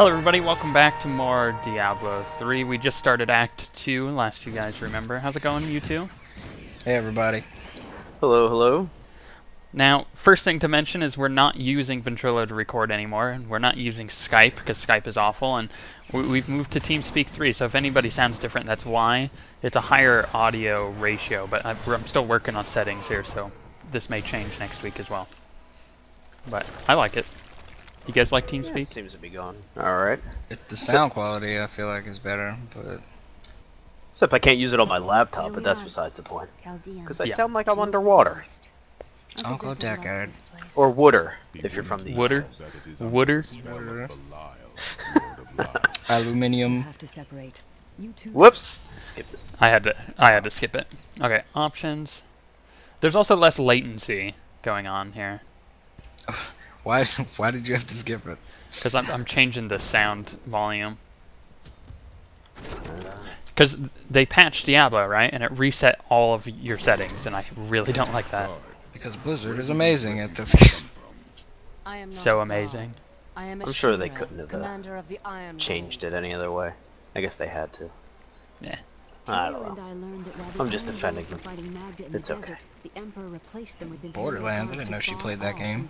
Hello everybody, welcome back to more Diablo 3. We just started Act 2, last you guys remember. How's it going, you two? Hey everybody. Hello, hello. Now, first thing to mention is we're not using Ventrilo to record anymore, and we're not using Skype, because Skype is awful, and we've moved to TeamSpeak 3, so if anybody sounds different, that's why. It's a higher audio ratio, but I'm still working on settings here, so this may change next week as well. But I like it. You guys like TeamSpeak? Yeah, it seems to be going alright. The sound quality I feel like is better, but... Except I can't use it on my laptop, but that's besides the point. Because I sound like I'm underwater. Uncle Deckard. Or wooder, if you're from the Wooder? East Coast. Wooder? Aluminium. Whoops! Skip it. I had to skip it. Okay, options. There's also less latency going on here. Why did you have to skip it? Because I'm changing the sound volume. Because they patched Diablo, right? And it reset all of your settings, and I really don't like that. Because Blizzard is amazing at this. So amazing. I'm sure they couldn't have changed it any other way. I guess they had to. Yeah. I don't know. I'm just defending them. It's okay. Borderlands, I didn't know she played that game.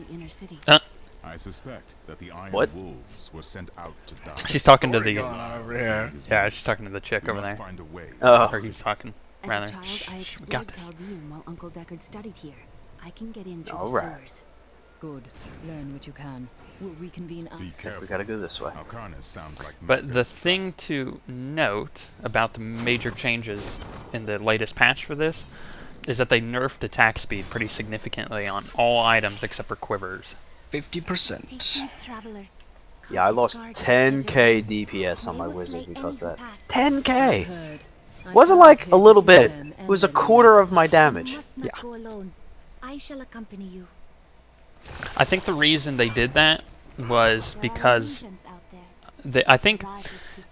I suspect that the Iron What? Wolves were sent out to die. She's talking to the... Over here. Yeah, she's talking to the chick over there. Find a way. Oh. Or he's talking, rather. As a child, I We explored got this. Chaldean while Uncle Deckard studied here. I can get in through All the right. sewers. Good. Learn what you can. We'll reconvene Be careful. We gotta go this way. Alcarnus sounds like But the thing to note about the major changes in the latest patch for this is that they nerfed attack speed pretty significantly on all items except for quivers. 50%. Yeah, I lost 10k DPS on my wizard because of that. 10k! Wasn't like a little bit. It was a quarter of my damage. Yeah. Go alone. I shall accompany you. I think the reason they did that was because I think...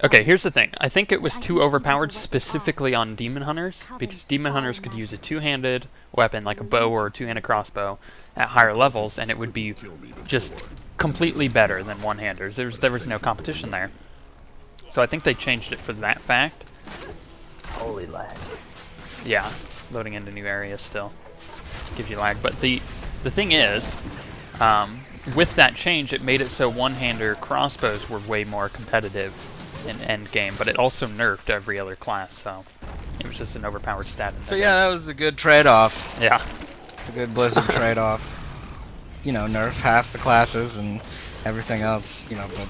Okay, here's the thing. I think it was too overpowered specifically on Demon Hunters, because Demon Hunters could use a two-handed weapon, like a bow or a two-handed crossbow, at higher levels, and it would be just completely better than one-handers. There was no competition there. So I think they changed it for that fact. Holy lag. Yeah, loading into new areas still gives you lag. But the thing is, with that change, it made it so one-hander crossbows were way more competitive in endgame, but it also nerfed every other class, so it was just an overpowered stat. So yeah, that was a good trade-off. Yeah. It's a good Blizzard trade-off. You know, nerf half the classes and everything else, you know, but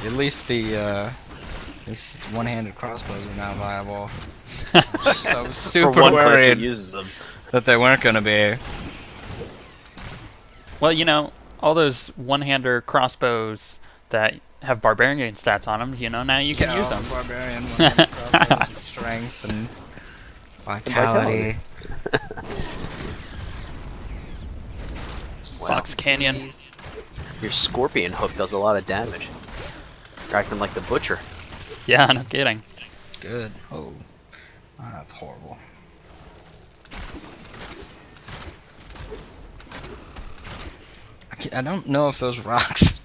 at least the one-handed crossbows are now viable. I was super For one person worried who uses them. that they weren't going to be. Well, you know, all those one-hander crossbows that have Barbarian stats on them, you know, now you can use them. Barbarian, one-handed crossbows with strength and vitality. Fox Canyon. Your scorpion hook does a lot of damage. You're acting like the butcher. Yeah, no kidding. Good. Oh, that's horrible. I don't know if those rocks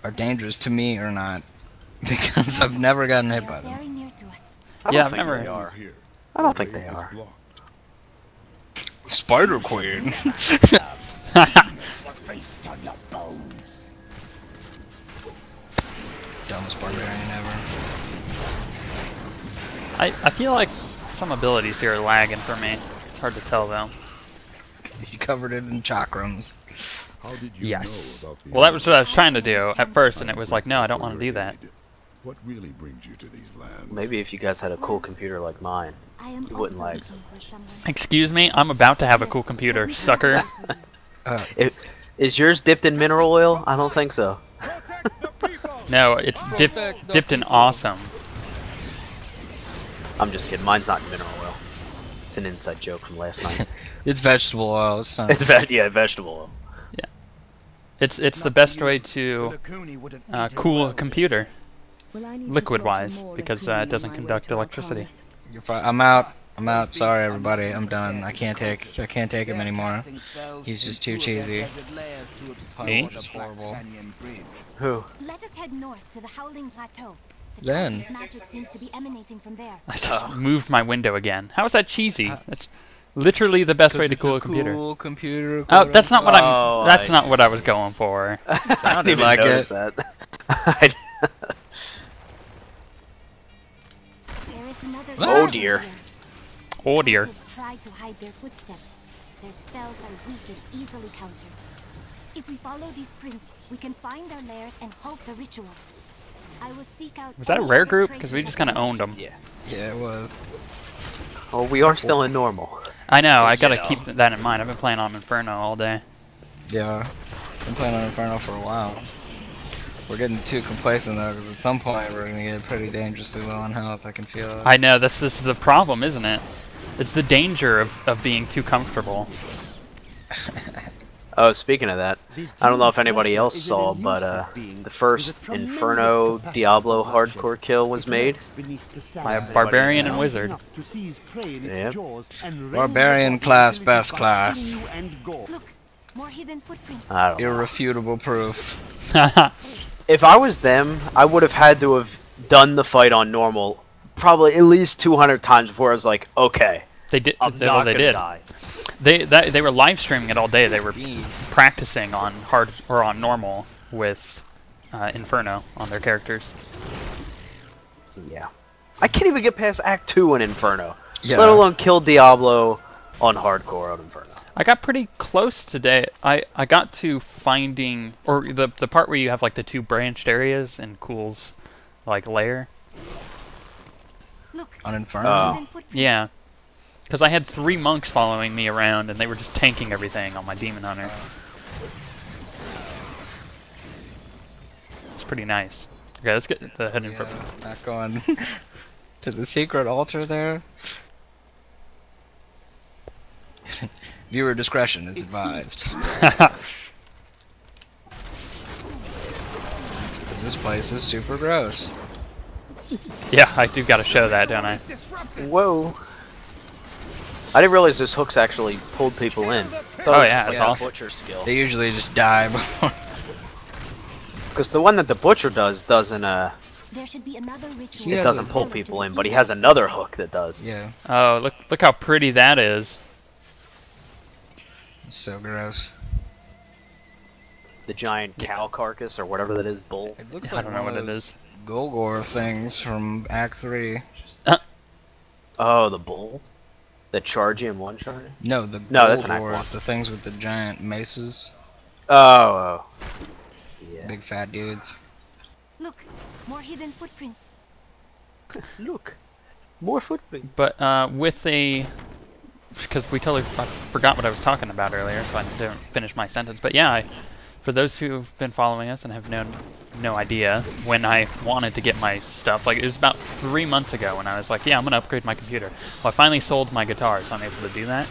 are dangerous to me or not, because I've never gotten hit by them. Very near to us. I Yeah, don't think I've they never- are. I don't think they are. Spider Queen. Dumbest barbarian ever. I feel like some abilities here are lagging for me. It's hard to tell, though. He covered it in chakrams. How did you Yes. know about the Well, that was what I was trying to do Iron at first, and it was like, no, I don't want to do that. What really brings you to these lands? Maybe if you guys had a cool computer like mine, I am you wouldn't also lag. looking for someone. Excuse me, I'm about to have a cool computer, sucker. Is yours dipped in mineral oil? I don't think so. No, it's dipped in awesome. I'm just kidding. Mine's not in mineral oil. It's an inside joke from last night. It's vegetable oil. It's not. It's yeah, vegetable oil. It's the best way to cool a computer, Well, I need to liquid-wise, slaughter more because Lakuni it doesn't on my way conduct to electricity. Alcarnus. You're fine. I'm out. I'm out. Sorry, everybody. I'm done. I can't take him anymore. He's just too cheesy. Me? Horrible. Who? Let us head north to the Howling Plateau. The Then. Countess' magic seems to be emanating from there. I just moved my window again. How is that cheesy? That's literally the best way to cool a computer. Cool computer. Oh, that's not what Oh, I'm. That's I not what I was going for. Sounded like it. There is another Oh, village dear. here. Oh dear. Hunters try to hide their footsteps. Their spells are weak and easily countered. If we follow these prints, we can find their lairs and halt the rituals. I will seek out. Was that a any rare other group? Because we traces just of kind of the owned them. Yeah. Yeah, it was. Oh, we are still in normal. I know. I gotta know. keep that in mind. I've been playing on Inferno all day. Yeah. Been playing on Inferno for a while. We're getting too complacent though, because at some point we're gonna get pretty dangerously low on health. I can feel it. I know. This is the problem, isn't it? It's the danger of being too comfortable. Oh, speaking of that, I don't know if anybody else saw, but the first Inferno Diablo hardcore kill was made by a Barbarian and Wizard. Yep. Barbarian class, best class. Look, more hidden footprints. I don't know. Irrefutable proof. If I was them, I would have had to have done the fight on normal probably at least 200 times before I was like, okay, They did. I'm Well, not they gonna did. die. They were live streaming it all day. They were Jeez. practicing on hard or on normal with Inferno on their characters. Yeah. I can't even get past Act 2 in Inferno, Yeah. let alone kill Diablo on hardcore on Inferno. I got pretty close today. I got to finding or the part where you have like the two branched areas in Cool's like lair. Look, On Inferno. Oh. hidden footprints. Yeah. Because I had 3 monks following me around, and they were just tanking everything on my Demon Hunter. It's pretty nice. Okay, let's get the hidden footprints. Not going to the secret altar there. Viewer discretion is advised. 'Cause this place is super gross. Yeah, I do gotta show that, don't I? Whoa. I didn't realize those hooks actually pulled people in. Oh yeah, that's like awesome. a butcher skill. They usually just die before. Because the one that the butcher does doesn't There should be another ritual. Yeah, it doesn't pull people in, but he has another hook that does. Yeah, Oh, look how pretty that is. it's so gross. The giant cow carcass or whatever that is, bull. It looks I like don't know one what of it those is. Golgor things from Act 3. Oh, the bulls that charge you in one shot. No, the No, that's an Act 1. Golgors, the things with the giant maces. Oh. Yeah. Big fat dudes. Look, more hidden footprints. Look, more footprints. But with a, because I forgot what I was talking about earlier, so I didn't finish my sentence. But yeah, for those who've been following us and have no idea, when I wanted to get my stuff, like it was about 3 months ago when I was like, yeah, I'm gonna upgrade my computer. Well, I finally sold my guitar, so I'm able to do that.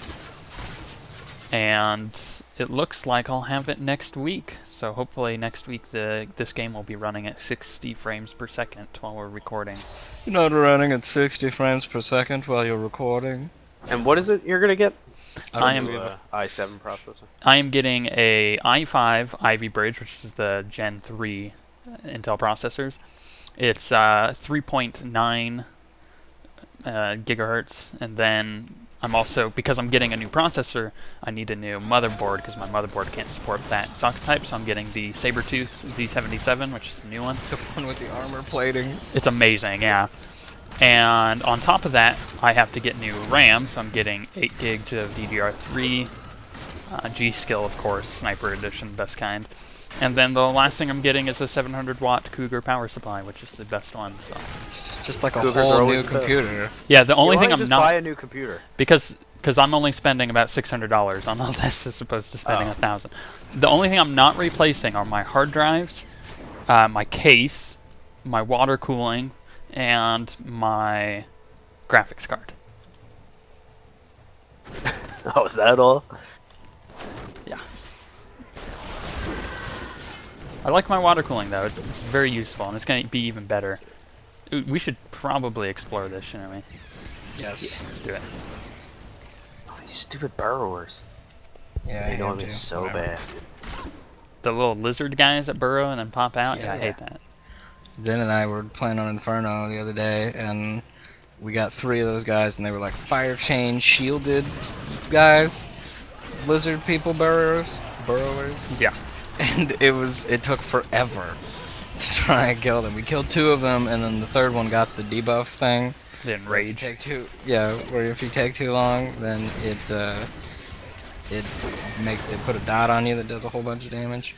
And it looks like I'll have it next week. So hopefully next week this game will be running at 60 frames per second while we're recording. You're not running at 60 frames per second while you're recording. And what is it you're gonna get? I am i7 processor. I am getting a i5 Ivy Bridge, which is the Gen 3 Intel processors. It's 3.9 gigahertz, and then I'm also, because I'm getting a new processor, I need a new motherboard because my motherboard can't support that socket type, so I'm getting the Sabertooth Z77, which is the new one. The one with the armor plating. It's amazing, yeah. And on top of that, I have to get new RAM, so I'm getting 8 gigs of DDR3, G-Skill, of course, Sniper Edition, best kind. And then the last thing I'm getting is a 700-watt Cougar power supply, which is the best one. So It's just like a Cougars are whole always new the best. computer. yeah, the only Why thing don't I'm you just not buy a new computer. because I'm only spending about $600 on all this as opposed to spending $1,000. The only thing I'm not replacing are my hard drives, my case, my water cooling, and my graphics card. Oh, is that all? Yeah. I like my water cooling though. It's very useful, and it's going to be even better. We should probably explore this, shouldn't we? Yes. Let's do it. Oh, these stupid burrowers. Yeah, They know him me too. so Whatever. bad. The little lizard guys that burrow and then pop out. Yeah, I Yeah. hate that. Zen and I were playing on Inferno the other day, and we got 3 of those guys, and they were like fire chain shielded guys, lizard people burrowers. Yeah. And it took forever to try and kill them. We killed 2 of them, and then the 3rd one got the debuff thing. Then If rage. you take where if you take too long, then it put a dot on you that does a whole bunch of damage.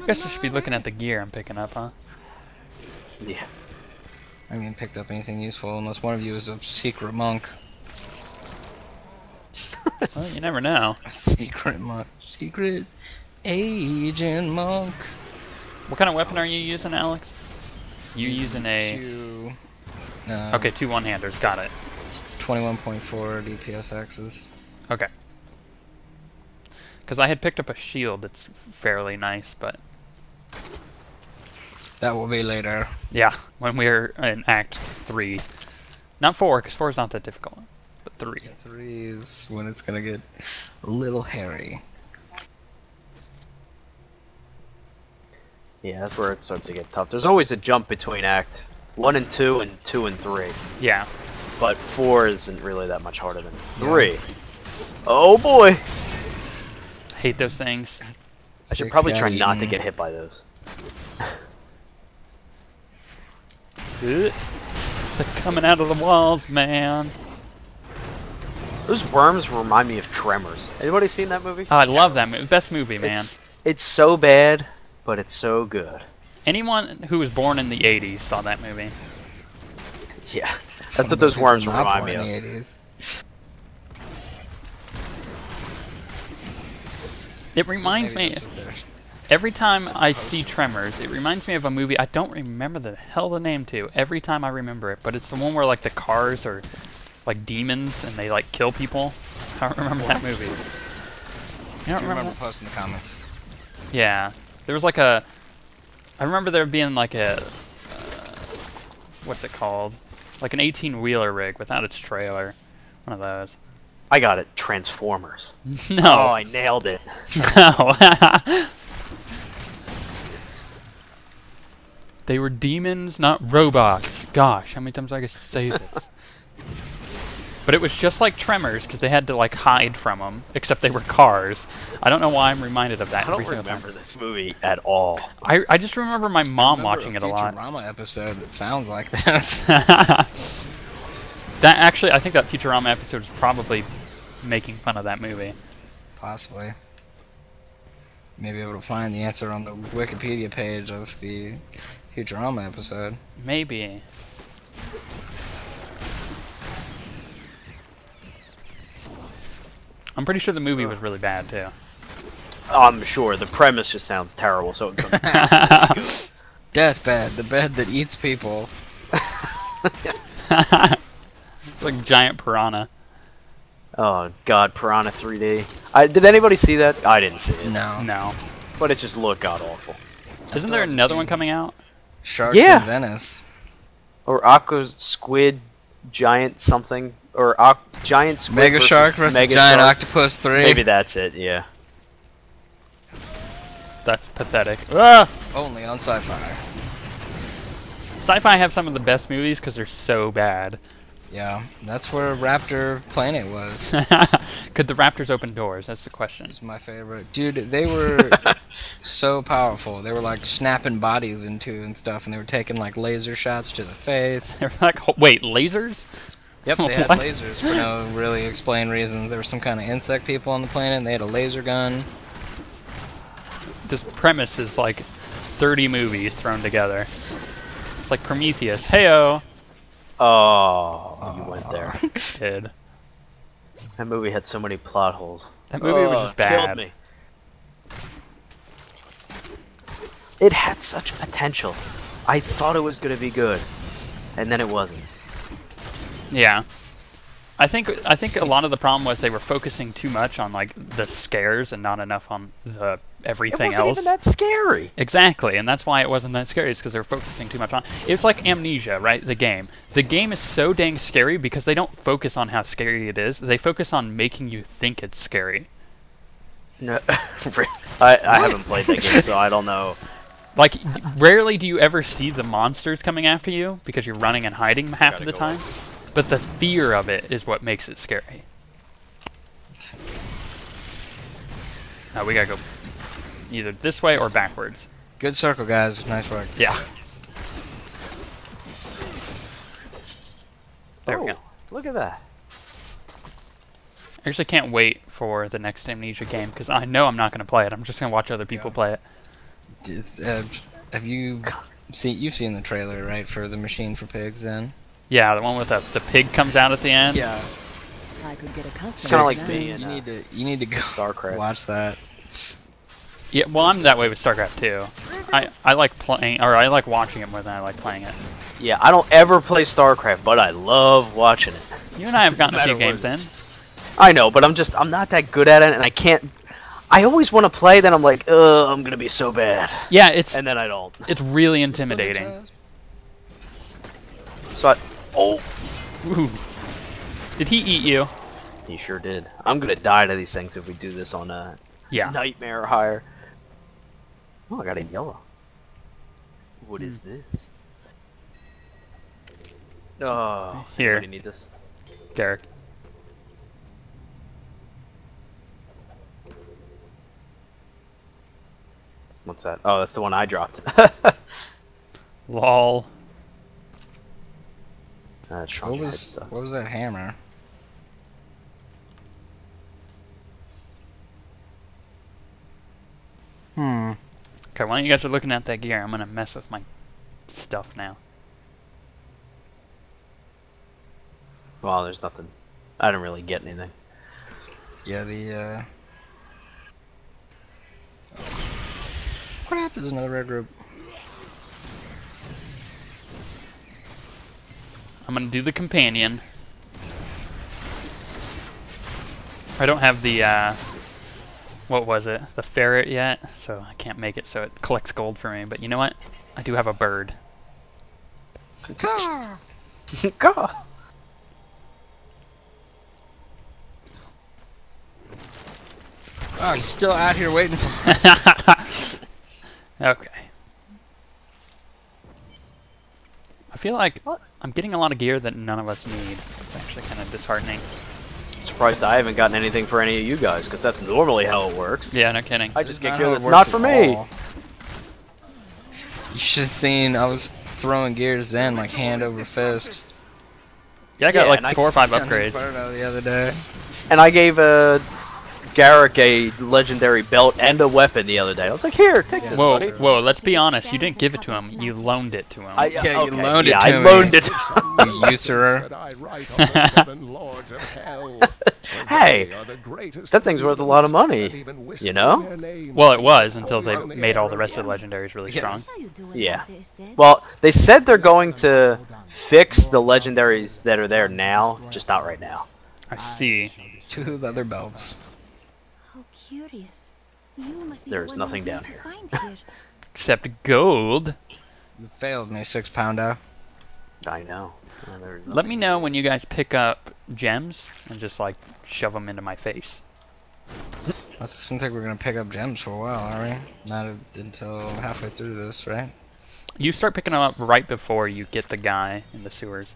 I guess I should be looking at the gear I'm picking up, huh? Yeah. I haven't picked up anything useful unless one of you is a secret monk. Well, you never know. A secret monk. Secret agent monk. What kind of weapon are you using, Alex? You using a... 2 Okay, 2 one-handers. Got it. 21.4 DPSXs. Okay. Because I had picked up a shield that's fairly nice, but... That will be later. Yeah, when we're in Act 3. Not 4, because 4 is not that difficult. But 3. 3 is when it's gonna get a little hairy. Yeah, that's where it starts to get tough. There's always a jump between Act 1 and 2 and 2 and 3. Yeah. But 4 isn't really that much harder than 3. Yeah. Oh boy! Hate those things. I should probably try not to get hit by those. They're coming out of the walls, man. Those worms remind me of Tremors. Anybody seen that movie? Oh, I love that movie. Best movie, man. It's so bad, but it's so good. Anyone who was born in the 80s saw that movie. Yeah, that's what those worms Not remind born me in of. the 80s. It reminds Maybe me, that's what they're- every time I see Tremors, it reminds me of a movie I don't remember the hell the name to. Every time I remember it, but it's the one where like the cars are like demons and they like kill people. I don't remember that movie. You If don't you remember? remember, post in the comments. Yeah, there was like a. I remember there being like a. What's it called? Like an 18-wheeler rig without its trailer. One of those. I got it. Transformers. No. Oh, I nailed it. No. They were demons, not robots. Gosh, how many times I could say this? But it was just like Tremors, because they had to like hide from them, except they were cars. I don't know why I'm reminded of that I don't every single remember time. this movie at all. I just remember my mom Remember watching it a lot. Futurama episode that sounds like this. That actually, I think that Futurama episode is probably making fun of that movie. Possibly. Maybe able to find the answer on the Wikipedia page of the Futurama episode. Maybe. I'm pretty sure the movie was really bad too. I'm sure the premise just sounds terrible, so it comes. Deathbed, the bed that eats people. It's like giant piranha. Oh God, Piranha 3D. Did anybody see that? I didn't see it. No. No. But it just looked god awful. Isn't there another one coming out? Sharks Yeah. in Venice. Or Aqua Squid Giant something, or Giant Squid Mega Shark versus Mega Giant Shark. Octopus 3. Maybe that's it. Yeah. That's pathetic. Ah! Only on Sci-Fi. Sci-fi have some of the best movies because they're so bad. Yeah, that's where Raptor Planet was. Could the Raptors open doors? That's the question. It's my favorite. Dude, they were so powerful. They were like snapping bodies into and stuff, and they were taking like laser shots to the face. They're like, wait, lasers? Yep, they had What? lasers for no really explained reasons. There were some kind of insect people on the planet, and they had a laser gun. This premise is like 30 movies thrown together. It's like Prometheus. Heyo! Oh, you went there. Did. That movie had so many plot holes. That movie was just It bad. Killed me. It had such potential. I thought it was gonna be good, and then it wasn't. Yeah. I think a lot of the problem was they were focusing too much on like the scares and not enough on the It everything wasn't else. even that scary. Exactly, and that's why it wasn't that scary. It's because they're focusing too much on. It's like Amnesia, right? The game. The game is so dang scary because they don't focus on how scary it is. They focus on making you think it's scary. No, I haven't played that game, so I don't know. Like, rarely do you ever see the monsters coming after you because you're running and hiding half of the time. But the fear of it is what makes it scary. Now we gotta go either this way or backwards. Good circle, guys. Nice work. Yeah. There we go. Look at that. I actually can't wait for the next Amnesia game because I know I'm not gonna play it. I'm just gonna watch other people play it. Have you seen? You've seen the trailer, right, for the Machine for Pigs? Then. Yeah, the one with the pig comes out at the end. Yeah. I could get accustomed. It's kind of like to me that. and You need to go StarCraft. watch that. Yeah, well, I'm that way with StarCraft too. I like playing, or I like watching it more than I like playing it. Yeah, I don't ever play StarCraft, but I love watching it. You and I have gotten a few No matter games what. in. I know, but I'm not that good at it, and I can't. I always want to play, then I'm like, I'm gonna be so bad, Yeah, it's and then I don't. it's really intimidating. So oh, Ooh. Did he eat you? he sure did. I'm gonna die to these things if we do this on a Yeah. nightmare or higher. Oh, I got a yellow. What is this? Oh, Here. anybody need this? Garak. What's that? Oh, that's the one I dropped. Lol. Shrunk head stuff. What was that hammer? Okay, while you guys are looking at that gear, I'm gonna mess with my stuff now. Well, there's nothing. I didn't really get anything. Yeah, the Crap, there's another red group. I'm gonna do the companion. I don't have the what was it? The ferret yet, so I can't make it so it collects gold for me. But you know what? I do have a bird. God. Oh, he's still out here waiting for us. Okay. I feel like I'm getting a lot of gear that none of us need. It's actually kind of disheartening. Surprised I haven't gotten anything for any of you guys, because that's normally how it works. Yeah, no kidding. I just get Not gear how it that's works not at for me. all. You should have seen I was throwing gear to Zen like hand over fist. Yeah, I got Yeah, like and I 4 or 5 Down in upgrades. Inferno the other day. And I gave Garak a legendary belt and a weapon the other day. I was like, here, take this, Whoa, buddy. whoa, let's be honest. You didn't give it to him. You loaned it to him. Yeah, you okay, loaned it yeah, to I me. loaned it. You usurer. Said I write on the 7 lords of hell. Hey, They are the greatest that thing's worth a lot of money, that even whisper you know? their names. Well, it was until they made all the rest of the legendaries really Yeah. strong. Yeah. Well, they said they're going to fix the legendaries that are there now, just not right now. I see. 2 leather belts. How curious. You must be There's the one nothing who's down meant here. to find here. Except gold. You failed me, Sixpounder. I know. Let me know when you guys pick up gems and just like shove them into my face. I don't think we're gonna pick up gems for a while, are we? Not until halfway through this, right? You start picking them up right before you get the guy in the sewers.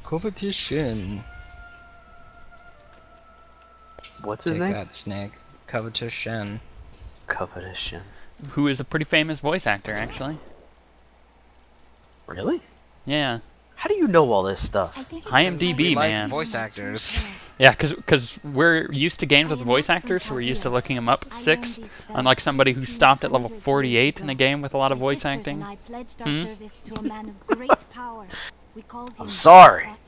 Competition. What's his Take name? that, Snake. Competition. Covetous. Who is a pretty famous voice actor, actually. Really? Yeah. How do you know all this stuff? I think IMDb, We like man. voice actors. Yeah, because we're used to games with voice actors, so we're used to looking them up at 6. Unlike somebody who stopped at level 48 in a game with a lot of voice acting. I pledged our Hmm? service to a man of great power. We called him I'm sorry. Prophet.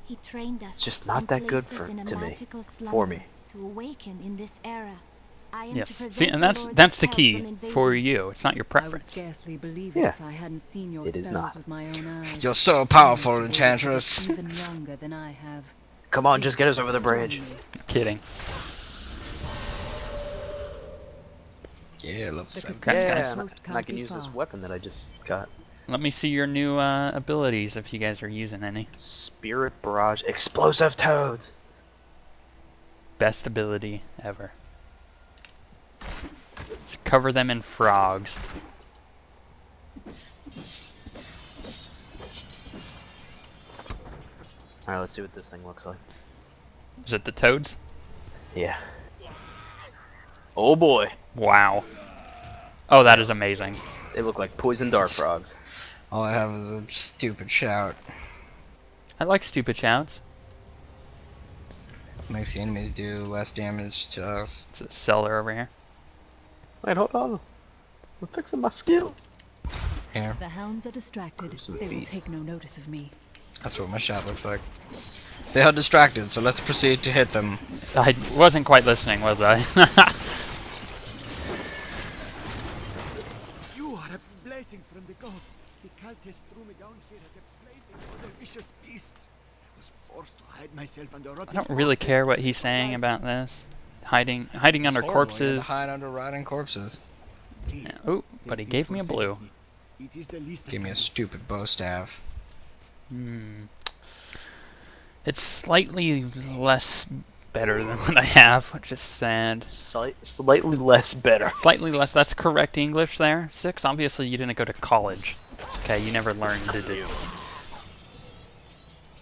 He trained us. It's just not and that good placed us in a to me. magical For slumber me. To awaken in this era. I am Yes. to See, prevent and the that's Lords that's of the Hell key from for invading. you. It's not your I would preference. scarcely believe it Yeah. if I hadn't seen your It is spells not. with my own eyes. You're so powerful, Enchantress. Even younger than I have. Come on, just get us over the bridge. Kidding. Yeah, level The 7. Congrats, Yeah, guys. and I can use this weapon that I just got. Let me see your new abilities if you guys are using any. Spirit Barrage. Explosive Toads! Best ability ever. Just cover them in frogs. Alright, let's see what this thing looks like. Is it the toads? Yeah. Oh boy. Wow. Oh, that is amazing. They look like poison dart frogs. All I have is a stupid shout. I like stupid shouts. Makes the enemies do less damage to us. It's a cellar over here. Wait, hold on. I'm fixing my skills. Here, The hounds are distracted. Some They will feast. take no notice of me. that's what my shot looks like. They are distracted, so let's proceed to hit them. I wasn't quite listening, was I? You are a blessing from the gods. The Caltes threw me down here as a plaything for their vicious beasts. I was forced to hide myself under I don't really care what he's saying about this. Hiding under It's horrible, you gotta corpses. hide under rotting corpses. Yeah. Oh, but he gave me a blue. It is the least Give me a stupid bow staff. Hmm. It's slightly less better than what I have, which is sad. Slightly less better. Slightly less. That's correct English there. 6. Obviously, you didn't go to college. Okay, you never learned to do.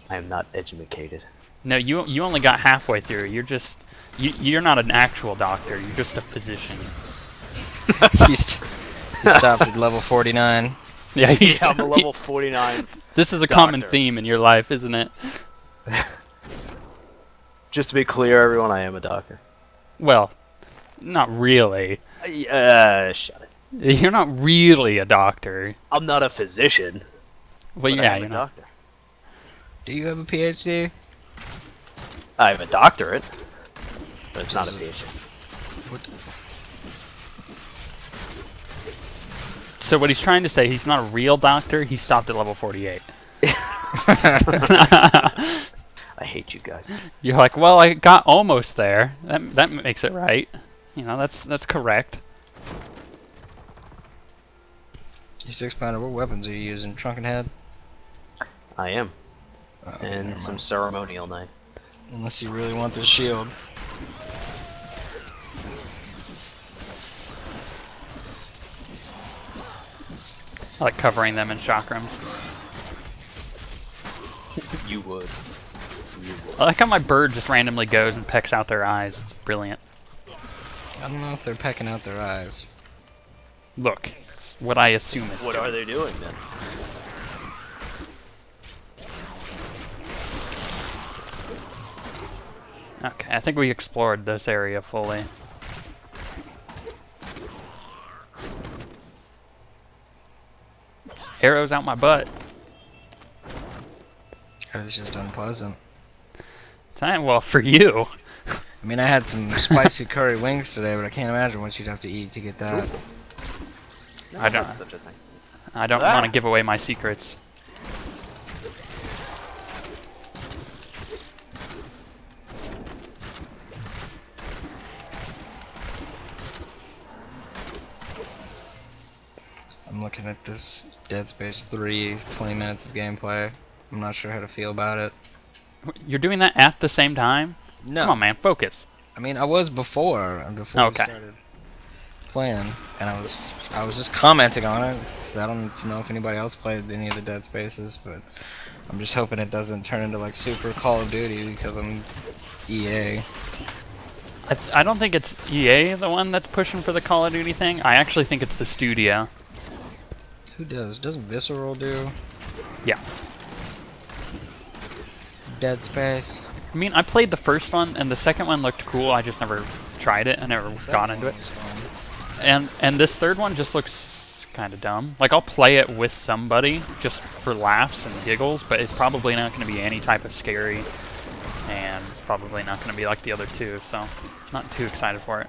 I am not educated. No, you only got halfway through. You're just you're not an actual doctor. You're just a physician. He stopped at level 49. Yeah, he's, I'm a level 49. This is a common doctor. theme in your life, isn't it? Just to be clear, everyone, I am a doctor. Well, not really. Shut it. You're not really a doctor. I'm not a physician. Well, but I yeah, am you're a not. doctor. Do you have a PhD? I have a doctorate, but it's not a PhD. So what he's trying to say, he's not a real doctor. He stopped at level 48. I hate you guys. You're like, well, I got almost there. That makes it right. You know, that's correct. You Sixpounder, what weapons are you using? Trunk and head? I am. Oh, And never some mind. ceremonial knife. Unless you really want this shield. I like covering them in chakrams. You would. I like how my bird just randomly goes and pecks out their eyes. It's brilliant. I don't know if they're pecking out their eyes. Look, it's what I assume it's What doing. are they doing then? Okay, I think we explored this area fully. Arrows out my butt. That was just unpleasant. Time well for you. I mean, I had some spicy curry wings today, but I can't imagine what you'd have to eat to get that. I don't. That's such a thing. I don't Ah. want to give away my secrets. I'm looking at this Dead Space 3, 20 minutes of gameplay. I'm not sure how to feel about it. You're doing that at the same time? No. Come on, man, focus. I mean, I was before we Okay. started playing, and I was just commenting on it. I don't know if anybody else played any of the Dead Spaces, but I'm just hoping it doesn't turn into like Super Call of Duty because I'm EA. I don't think it's EA the one that's pushing for the Call of Duty thing. I actually think it's the studio. Who does? Doesn't Visceral do Yeah. Dead Space? I mean, I played the first one, and the second one looked cool. I just never tried it. I never got into it. And this third one just looks kind of dumb. Like, I'll play it with somebody just for laughs and giggles, but it's probably not going to be any type of scary, and it's probably not going to be like the other two, so not too excited for it.